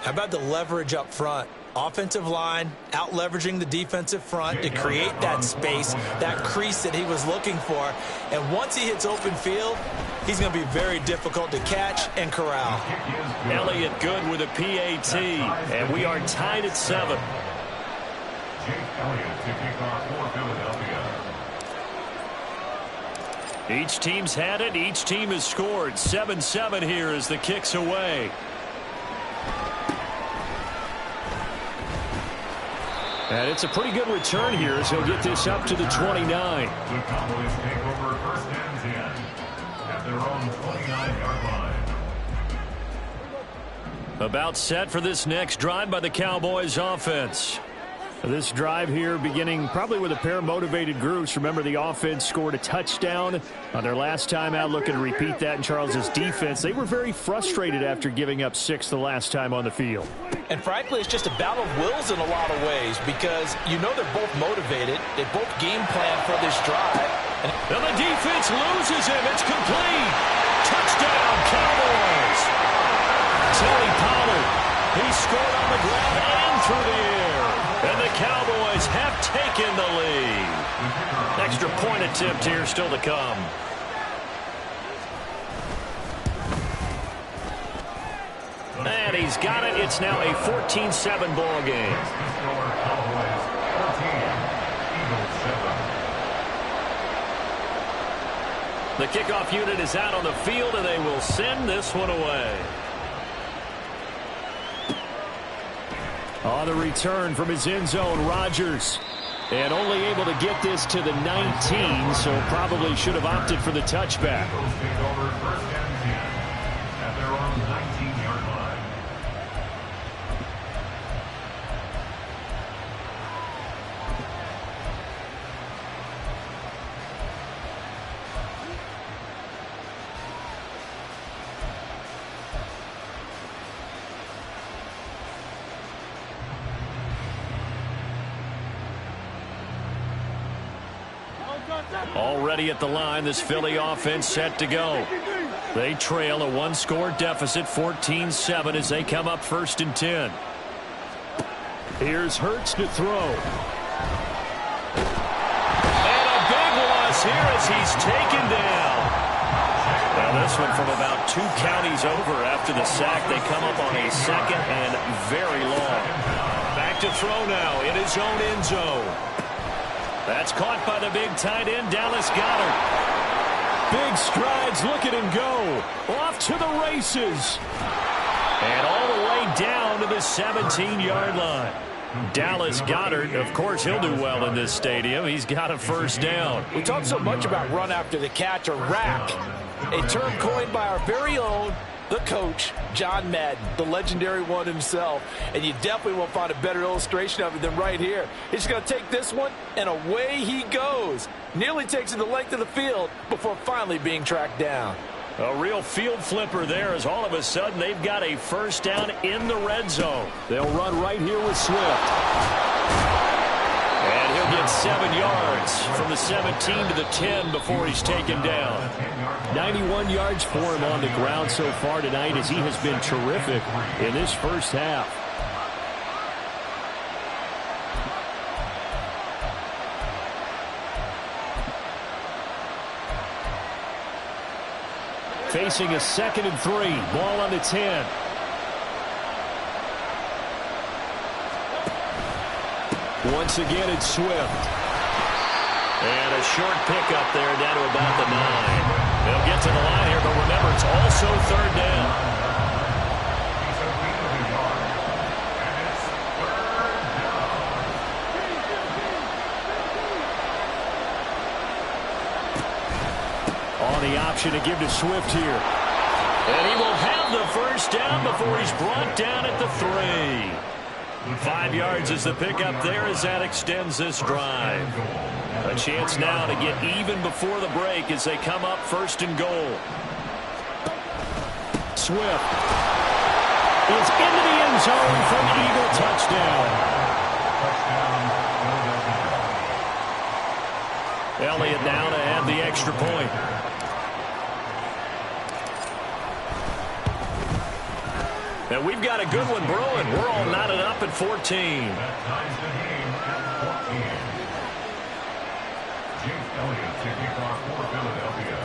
How about the leverage up front? Offensive line out leveraging the defensive front to create that space, that crease that he was looking for. And once he hits open field, he's going to be very difficult to catch and corral. Elliott good with a PAT, and we are tied at 7. Jake Elliott to kick off for Philadelphia. Each team's had it. Each team has scored. 7-7 here as the kick's away. And it's a pretty good return here as he'll get this up to the 29. The Cowboys take over first and 10 at their own 29-yard line. About set for this next drive by the Cowboys offense. This drive here beginning probably with a pair of motivated groups. Remember, the offense scored a touchdown on their last time out. Looking to repeat that in Charles's defense. They were very frustrated after giving up 6 the last time on the field. And frankly, it's just a battle of wills in a lot of ways because you know they're both motivated. They both game plan for this drive. And the defense loses him. It's complete. Touchdown, Cowboys. Tony Pollard. He scored on the ground and through the air. And the Cowboys have taken the lead. Extra point attempt here still to come. And he's got it. It's now a 14-7 ball game. The kickoff unit is out on the field, and they will send this one away. On the return from his end zone, Rodgers. And only able to get this to the 19, so probably should have opted for the touchback. At their own 19-yard line. Already at the line, this Philly offense set to go. They trail a one-score deficit, 14-7, as they come up first and 10. Here's Hurts to throw. And a big loss here as he's taken down. Now this one from about 2 counties over after the sack. They come up on a second and very long. Back to throw now in his own end zone. That's caught by the big tight end, Dallas Goedert. Big strides, look at him go. Off to the races. And all the way down to the 17-yard line. Dallas Goedert, of course, he'll do well in this stadium. He's got a first down. We talk so much about run after the catch, or rack, a term coined by our very own, the coach, John Madden, the legendary one himself. And you definitely won't find a better illustration of it than right here. He's going to take this one, and away he goes. Nearly takes it the length of the field before finally being tracked down. A real field flipper there as all of a sudden they've got a first down in the red zone. They'll run right here with Swift. And he'll get 7 yards from the 17 to the 10 before he's taken down. 91 yards for him on the ground so far tonight as he has been terrific in this first half. Facing a 2nd and 3. Ball on the 10. Once again, it's Swift. And a short pickup there down to about the 9. They'll get to the line here, but remember, it's also 3rd down. On the option to give to Swift here. And he will have the first down before he's brought down at the 3. 5 yards is the pickup there as that extends this drive. A chance now to get even before the break as they come up 1st and goal. Swift is into the end zone for an Eagle touchdown. Elliott now to add the extra point. And we've got a good one brewing. We're all knotted up at 14. That ties the game at 14. Jake Elliott to kick off for Philadelphia.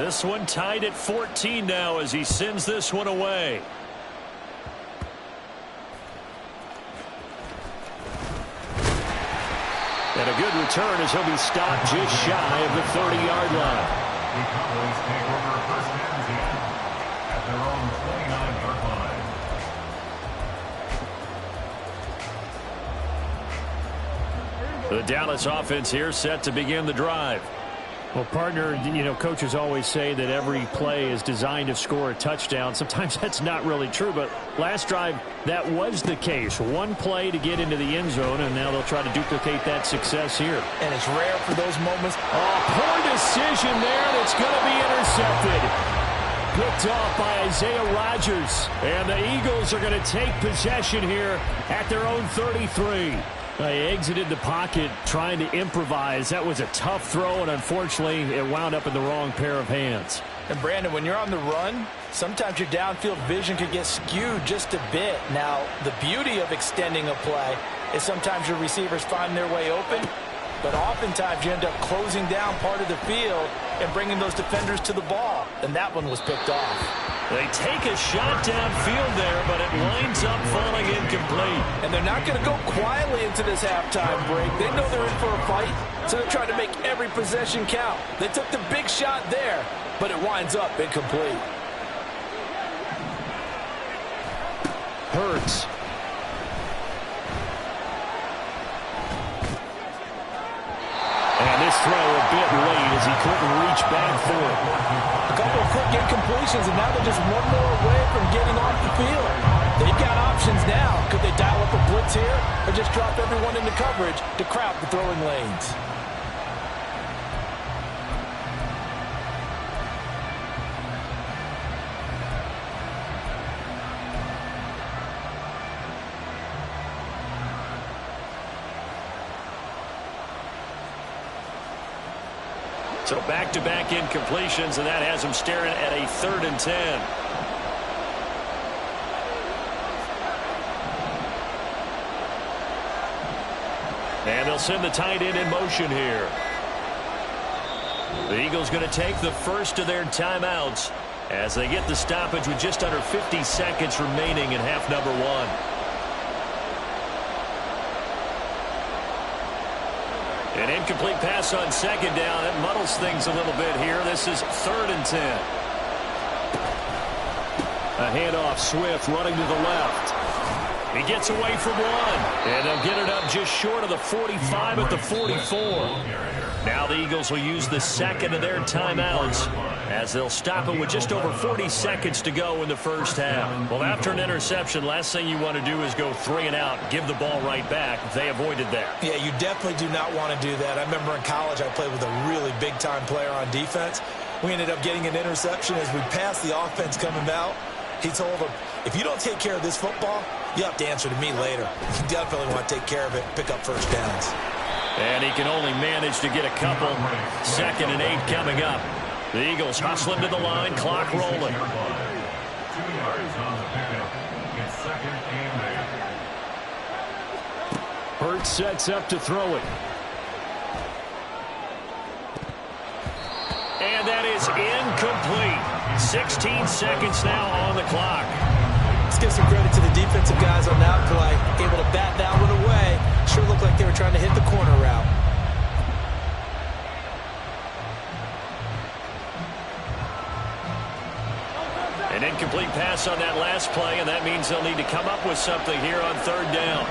This one tied at 14 now as he sends this one away. And a good return as he'll be stopped just shy of the 30-yard line. The Cowboys take over first and 10 at their own 29-yard line. The Dallas offense here set to begin the drive. Well, partner, you know, coaches always say that every play is designed to score a touchdown. Sometimes that's not really true, but last drive, that was the case. One play to get into the end zone, and now they'll try to duplicate that success here. And it's rare for those moments. Oh, poor decision there, and it's going to be intercepted. Picked off by Isaiah Rodgers. And the Eagles are going to take possession here at their own 33. They exited the pocket trying to improvise. That was a tough throw, and unfortunately, it wound up in the wrong pair of hands. And Brandon, when you're on the run, sometimes your downfield vision could get skewed just a bit. Now, the beauty of extending a play is sometimes your receivers find their way open, but oftentimes you end up closing down part of the field and bringing those defenders to the ball, and that one was picked off. They take a shot downfield there, but it winds up falling incomplete. And they're not going to go quietly into this halftime break. They know they're in for a fight, so they're trying to make every possession count. They took the big shot there, but it winds up incomplete. Hurts. And this throw a bit late as he couldn't reach back for it. A couple of quick incompletions, and now they're just one more away from getting off the field. They've got options now. Could they dial up a blitz here or just drop everyone into coverage to crowd the throwing lanes? So back-to-back incompletions, and that has him staring at a 3rd and 10. And they'll send the tight end in motion here. The Eagles going to take the first of their timeouts as they get the stoppage with just under 50 seconds remaining in half number 1. An incomplete pass on 2nd down. It muddles things a little bit here. This is 3rd and 10. A handoff, Swift running to the left. He gets away from one. And they'll get it up just short of the 45 at the 44. Now the Eagles will use the second of their timeouts as they'll stop it with just over 40 seconds to go in the first half. Well, after an interception, last thing you want to do is go 3 and out, give the ball right back. They avoided that. Yeah, you definitely do not want to do that. I remember in college I played with a really big-time player on defense. We ended up getting an interception as we passed the offense coming out. He told him, if you don't take care of this football, you have to answer to me later. You definitely want to take care of it and pick up first downs. And he can only manage to get a couple. 2nd and 8 coming up. The Eagles hustling to the line, clock rolling. 2 yards on the pickup. It's 2nd and 8. Hurts sets up to throw it. And that is incomplete. 16 seconds now on the clock. Let's give some credit to the defensive guys on that play. Able to bat that one away. Sure looked like they were trying to hit the corner route. An incomplete pass on that last play, and that means they'll need to come up with something here on 3rd down.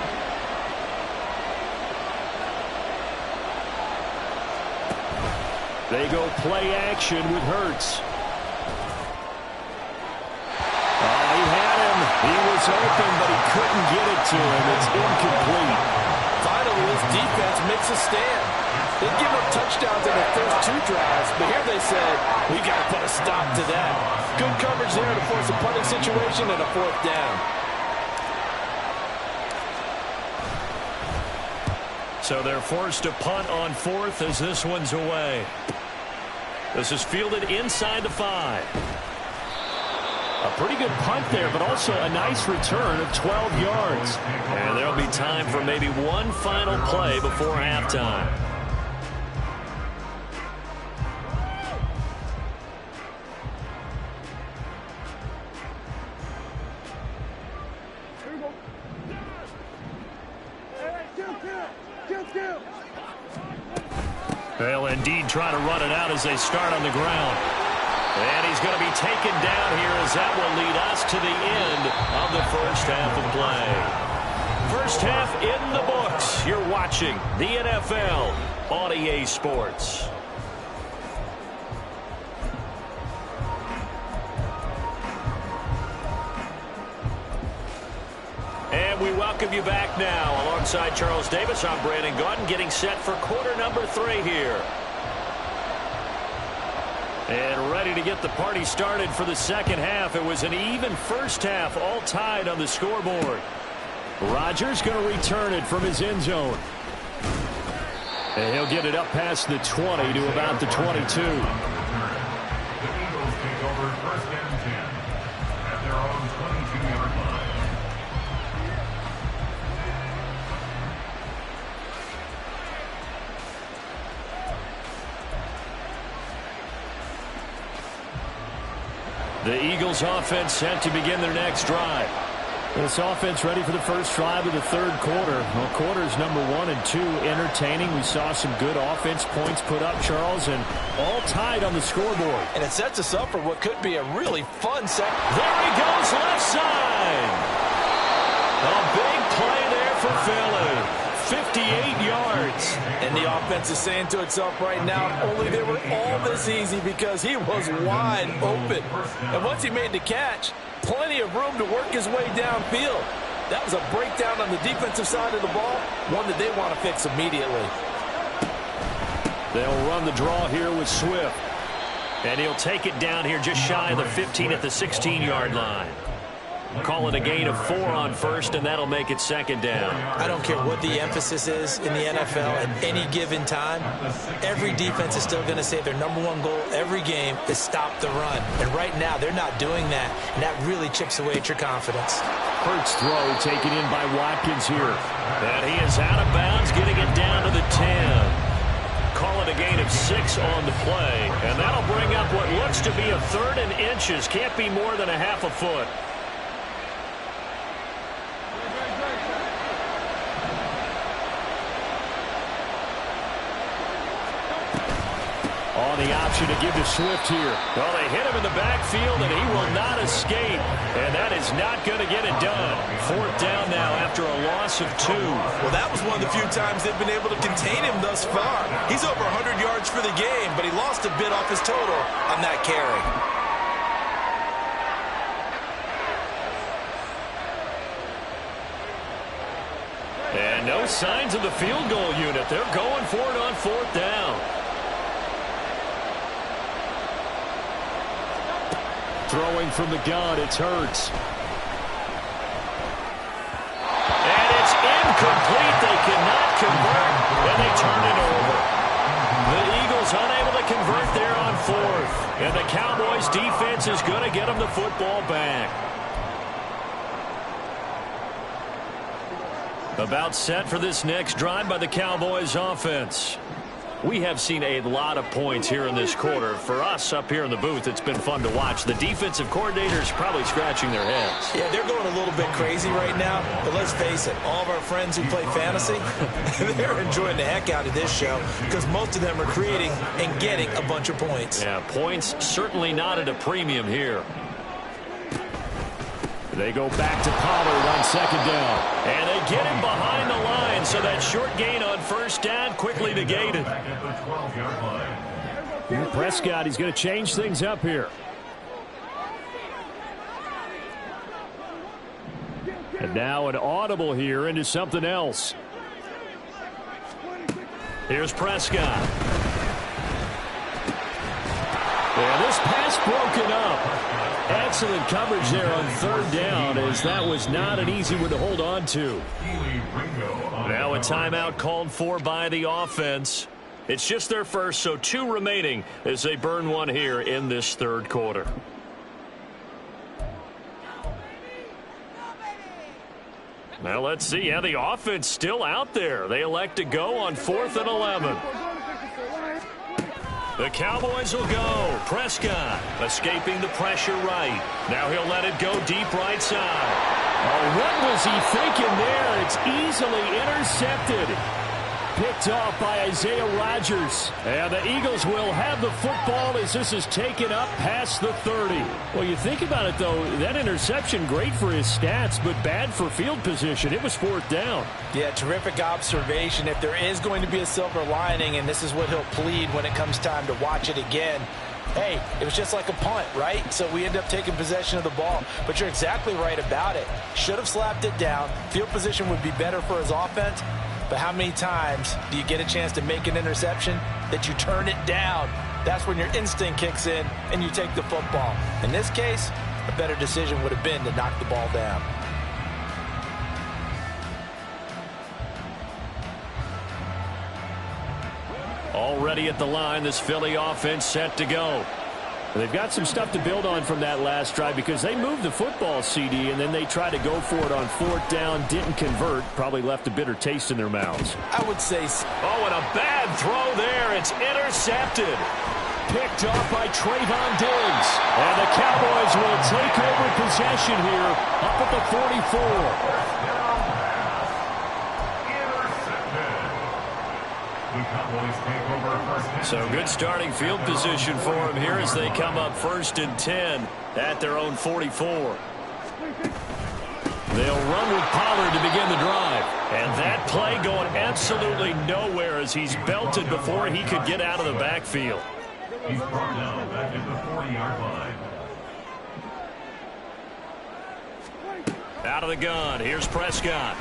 They go play action with Hurts. He had him. He was open, but he couldn't get it to him. It's incomplete. Finally, this defense makes a stand. They give up touchdowns in their first 2 drives, but here they said, we got to put a stop to that. Good coverage there to force a punting situation and a 4th down. So they're forced to punt on 4th as this one's away. This is fielded inside the 5. Pretty good punt there, but also a nice return of 12 yards. And there'll be time for maybe one final play before halftime. They'll indeed try to run it out as they start on the ground. And he's going to be taken down here as that will lead us to the end of the first half of play. First half in the books. You're watching the NFL on EA Sports. And we welcome you back now. Alongside Charles Davis, I'm Brandon Gaudin, getting set for quarter number 3 here. And ready to get the party started for the second half. It was an even first half, all tied on the scoreboard. Rodgers going to return it from his end zone. And he'll get it up past the 20 to about the 22. The Eagles take over first and 10 at their own 22-yard line. The Eagles offense set to begin their next drive. This offense ready for the first drive of the third quarter. Well, quarters number 1 and 2 entertaining. We saw some good offense points put up, Charles, and all tied on the scoreboard. And it sets us up for what could be a really fun second. There he goes, left side. A big play there for Philly. 58 yards. And the offense is saying to itself right now, only they were all this easy because he was wide open. And once he made the catch, plenty of room to work his way downfield. That was a breakdown on the defensive side of the ball, one that they want to fix immediately. They'll run the draw here with Swift. And he'll take it down here just shy of the 15 at the 16-yard line. Call it a gain of 4 on first, and that'll make it second down. I don't care what the emphasis is in the NFL at any given time. Every defense is still going to say their number 1 goal every game is stop the run. And right now, they're not doing that, and that really chips away at your confidence. Hurts throw taken in by Watkins here. And he is out of bounds, getting it down to the 10. Call it a gain of 6 on the play, and that'll bring up what looks to be a 3rd and inches. Can't be more than a half a foot. On the option to give to Swift here. Well, they hit him in the backfield, and he will not escape. And that is not going to get it done. 4th down now after a loss of 2. Well, that was one of the few times they've been able to contain him thus far. He's over 100 yards for the game, but he lost a bit off his total on that carry. And no signs of the field goal unit. They're going for it on 4th down. Throwing from the gun, it's Hurts. And it's incomplete. They cannot convert, and they turn it over. The Eagles unable to convert there on 4th. And the Cowboys defense is going to get them the football back. About set for this next drive by the Cowboys offense. We have seen a lot of points here in this quarter. For us up here in the booth, it's been fun to watch. The defensive coordinators probably scratching their heads. Yeah, they're going a little bit crazy right now, but let's face it, all of our friends who play fantasy, they're enjoying the heck out of this show because most of them are creating and getting a bunch of points. Yeah, points certainly not at a premium here. They go back to Pollard on 2nd down. And they get him behind the line, so that short gain on 1st down quickly negated. Back at the 12-yard line. Prescott, he's going to change things up here. And now an audible here into something else. Here's Prescott. And this pass broken up. Excellent coverage there on 3rd down, as that was not an easy one to hold on to. Now a timeout called for by the offense. It's just their first, so 2 remaining as they burn one here in this 3rd quarter. Now let's see how the offense still out there. They elect to go on 4th and 11. The Cowboys will go. Prescott escaping the pressure right. Now he'll let it go deep right side. Oh, what was he thinking there? It's easily intercepted. Picked off by Isaiah Rodgers. And the Eagles will have the football as this is taken up past the 30. Well, you think about it, though, that interception, great for his stats, but bad for field position. It was 4th down. Yeah, terrific observation. If there is going to be a silver lining, and this is what he'll plead when it comes time to watch it again, hey, it was just like a punt, right? So we end up taking possession of the ball. But you're exactly right about it. Should have slapped it down. Field position would be better for his offense. But how many times do you get a chance to make an interception that you turn it down? That's when your instinct kicks in and you take the football. In this case, a better decision would have been to knock the ball down. Already at the line, this Philly offense set to go. They've got some stuff to build on from that last drive because they moved the football, CD, and then they tried to go for it on 4th down, didn't convert, probably left a bitter taste in their mouths. I would say oh, and a bad throw there. It's intercepted. Picked off by Trayvon Diggs. And the Cowboys will take over possession here up at the 44. So good starting field position for him here as they come up 1st and 10 at their own 44. They'll run with Pollard to begin the drive. And that play going absolutely nowhere as he's belted before he could get out of the backfield. He's brought down back at the 40-yard line. Out of the gun. Here's Prescott.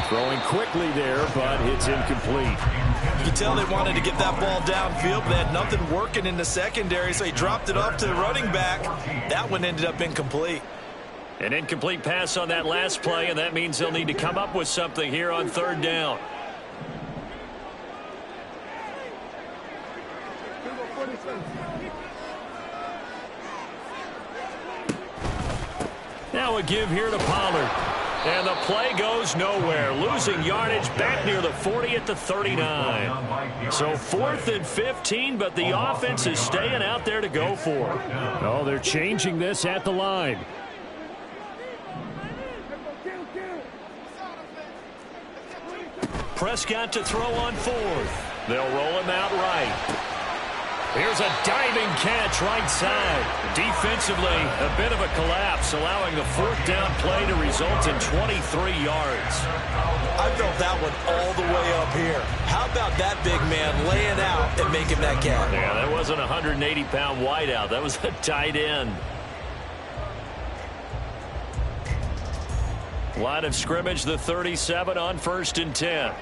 Throwing quickly there, but it's incomplete. You can tell they wanted to get that ball downfield, but they had nothing working in the secondary, so he dropped it off to the running back. That one ended up incomplete. An incomplete pass on that last play, and that means they'll need to come up with something here on 3rd down. Now a give here to Pollard. And the play goes nowhere. Losing yardage back near the 40 at the 39. So 4th and 15, but the offense is staying out there to go for it. Oh, they're changing this at the line. Prescott to throw on 4th. They'll roll him out right. Here's a diving catch right side. Defensively, a bit of a collapse, allowing the 4th down play to result in 23 yards. I felt that one all the way up here. How about that big man laying out and making that catch? Yeah, that wasn't a 180-pound wideout. That was a tight end. Line of scrimmage, the 37 on 1st and 10.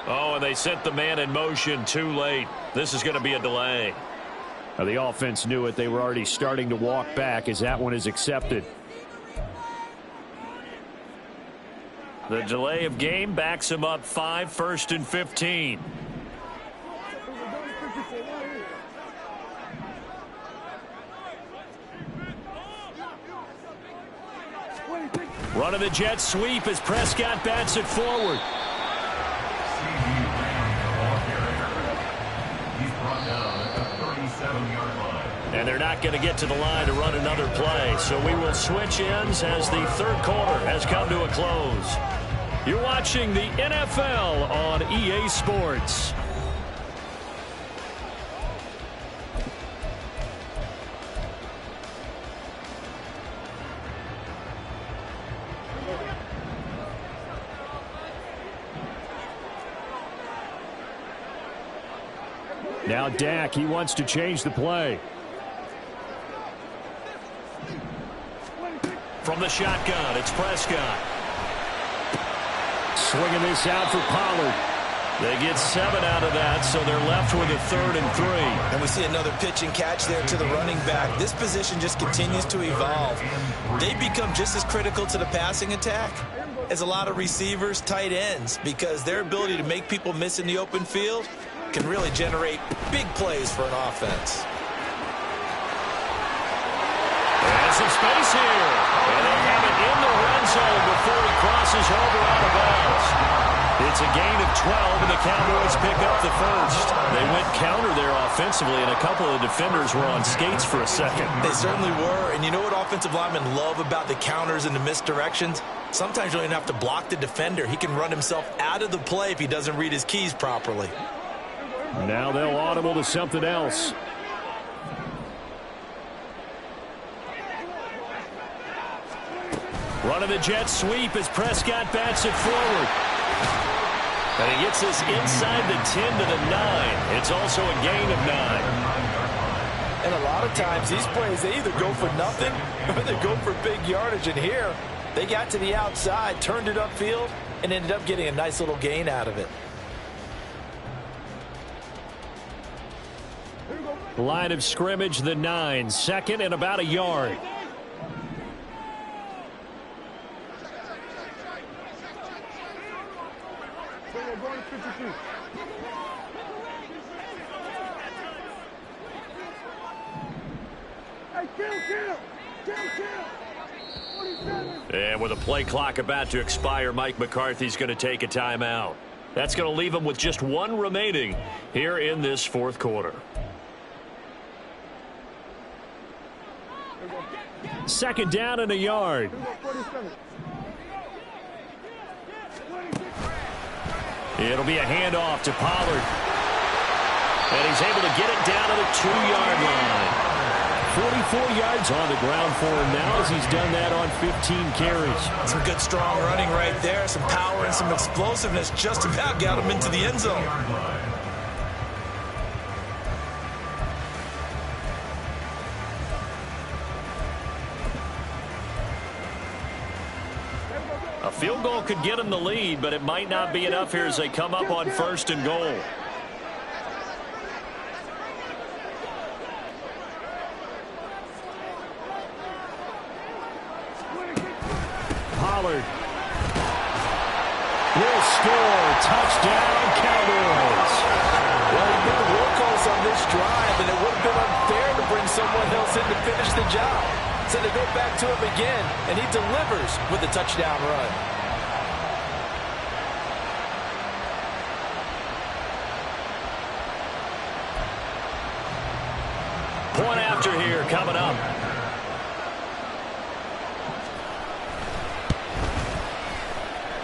Oh, and they sent the man in motion too late. This is going to be a delay. Now, the offense knew it. They were already starting to walk back as that one is accepted. The delay of game backs him up 5, 1st and 15. Running the jet sweep as Prescott bats it forward. And they're not going to get to the line to run another play. So we will switch ends as the 3rd quarter has come to a close. You're watching the NFL on EA Sports. Now Dak, he wants to change the play. From the shotgun, it's Prescott. Swinging this out for Pollard. They get 7 out of that, so they're left with a 3rd and 3. And we see another pitch and catch there to the running back. This position just continues to evolve. They become just as critical to the passing attack as a lot of receivers, tight ends, because their ability to make people miss in the open field can really generate big plays for an offense. And some space here. And they have it in the red zone before he crosses over out of bounds. It's a gain of 12, and the Cowboys pick up the first. They went counter there offensively, and a couple of defenders were on skates for a second. They certainly were, and you know what offensive linemen love about the counters and the misdirections? Sometimes you don't even have to block the defender. He can run himself out of the play if he doesn't read his keys properly. Now they'll audible to something else. Running the jet sweep as Prescott bats it forward. And he gets this inside the 10 to the 9. It's also a gain of 9. And a lot of times these plays, they either go for nothing or they go for big yardage. And here, they got to the outside, turned it upfield, and ended up getting a nice little gain out of it. Line of scrimmage, the 9. 2nd and about a yard. And with a play clock about to expire, Mike McCarthy's going to take a timeout. That's going to leave him with just 1 remaining here in this 4th quarter. 2nd down and a yard. It'll be a handoff to Pollard. And he's able to get it down to the 2-yard line. 44 yards on the ground for him now as he's done that on 15 carries. Some good, strong running right there. Some power and some explosiveness just about got him into the end zone. A field goal could get him the lead, but it might not be enough here as they come up on 1st and goal. Pollard will score. Touchdown, Cowboys. Well, he's been the workhorse on this drive, and it would have been unfair to bring someone else in to finish the job. So they go back to him again, and he delivers with a touchdown run. Point after here coming up.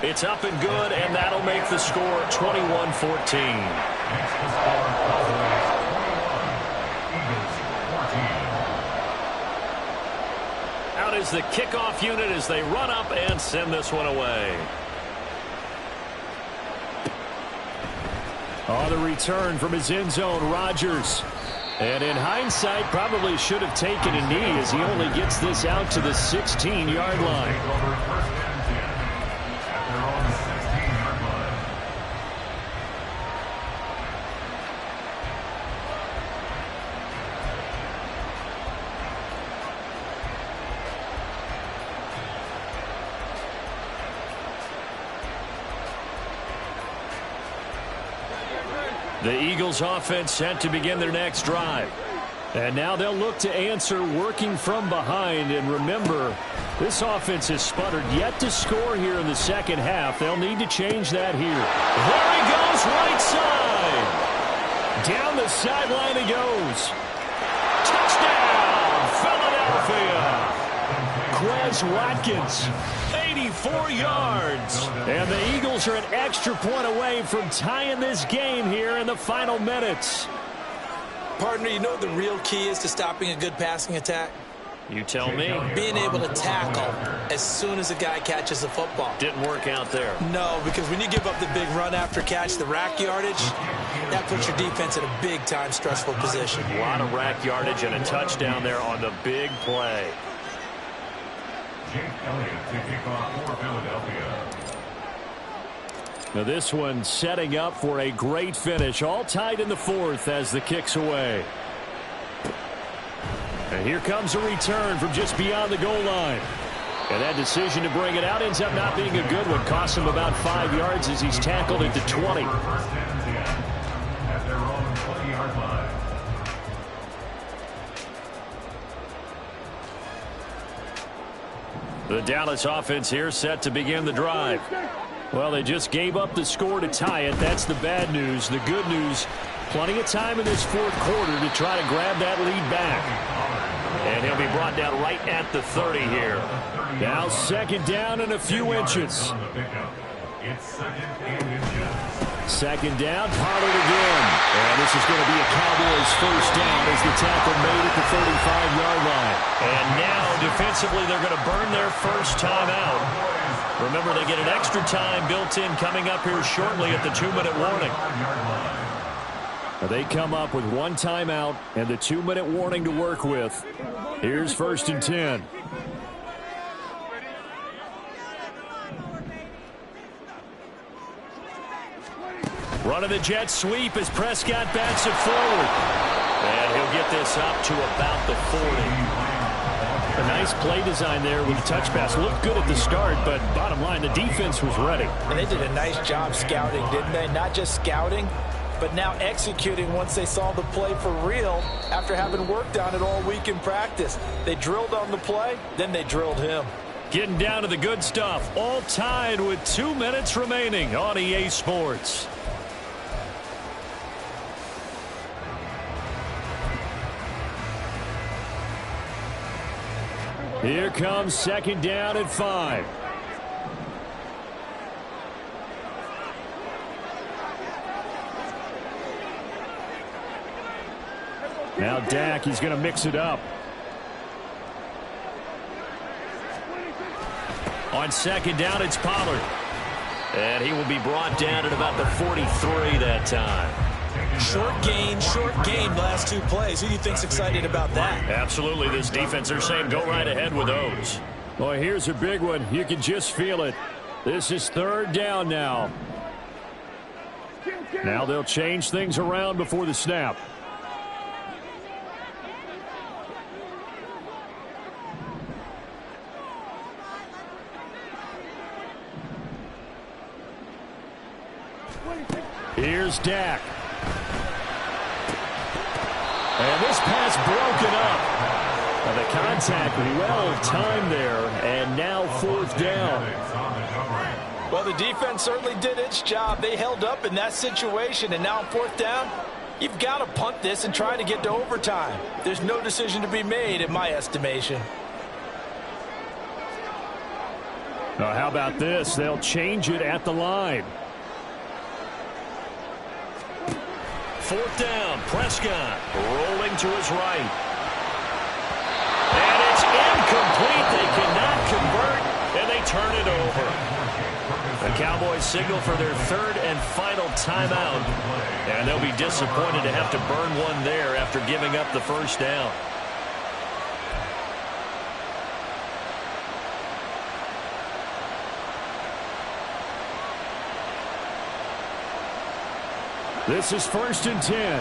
It's up and good, and that'll make the score 21-14. Out is the kickoff unit as they run up and send this one away. On the return from his end zone, Rodgers. And in hindsight, probably should have taken a knee as he only gets this out to the 16-yard line. The Eagles offense set to begin their next drive. And now they'll look to answer working from behind. And remember, this offense has sputtered yet to score here in the 2nd half. They'll need to change that here. There he goes, right side. Down the sideline he goes. Touchdown, Philadelphia. Quez Watkins. 84 yards. And the Eagles are an extra point away from tying this game here in the final minutes. Partner, you know the real key is to stopping a good passing attack? You tell me. Being able to tackle as soon as a guy catches the football. Didn't work out there. No, because when you give up the big run after catch, the rack yardage, that puts your defense in a big-time stressful position. A lot of rack yardage and a touchdown there on the big play. Jake Elliott to kick off for Philadelphia. Now this one setting up for a great finish. All tied in the fourth as the kick's away. And here comes a return from just beyond the goal line. And that decision to bring it out ends up not being a good one. Costs him about 5 yards as he's tackled at the 20. At their own 20-yard line. The Dallas offense here set to begin the drive. Well, they just gave up the score to tie it. That's the bad news. The good news, plenty of time in this fourth quarter to try to grab that lead back. And he'll be brought down right at the 30 here. Now second down and a few inches. It's second and inches. Second down, Pollard again. And this is going to be a Cowboys first down as the tackle made at the 35-yard line. And now, defensively, they're going to burn their first time out. Remember, they get an extra time built in coming up here shortly at the 2-minute warning. They come up with 1 timeout and the 2-minute warning to work with. Here's first and 10. Running the jet sweep as Prescott bats it forward. And he'll get this up to about the 40. A nice play design there with the touch pass. Looked good at the start, but bottom line, the defense was ready. And they did a nice job scouting, didn't they? Not just scouting, but now executing once they saw the play for real after having worked on it all week in practice. They drilled on the play, then they drilled him. Getting down to the good stuff. All tied with 2 minutes remaining on EA Sports. Here comes second down at 5. Now Dak, he's going to mix it up. On second down, it's Pollard. And he will be brought down at about the 43 that time. Short gain, last 2 plays. Who do you think's excited about that? Absolutely. This defense, they're saying go right ahead with those. Boy, here's a big one. You can just feel it. This is third down now. Now they'll change things around before the snap. Here's Dak. And this pass broken up. Now the contact well timed there, and now fourth down. Well, the defense certainly did its job. They held up in that situation, and now on fourth down, you've got to punt this and try to get to overtime. There's no decision to be made in my estimation. Now how about this? They'll change it at the line. Fourth down, Prescott rolling to his right. And it's incomplete. They cannot convert, and they turn it over. The Cowboys signal for their third and final timeout. And they'll be disappointed to have to burn one there after giving up the first down. This is first and 10.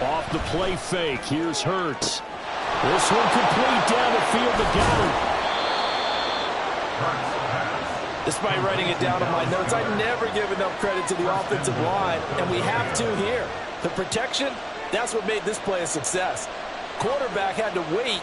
Off the play fake. Here's Hurts. This one complete down the field to Goddard. Despite writing it down in my notes, I never give enough credit to the offensive line, and we have to here. The protection, that's what made this play a success. Quarterback had to wait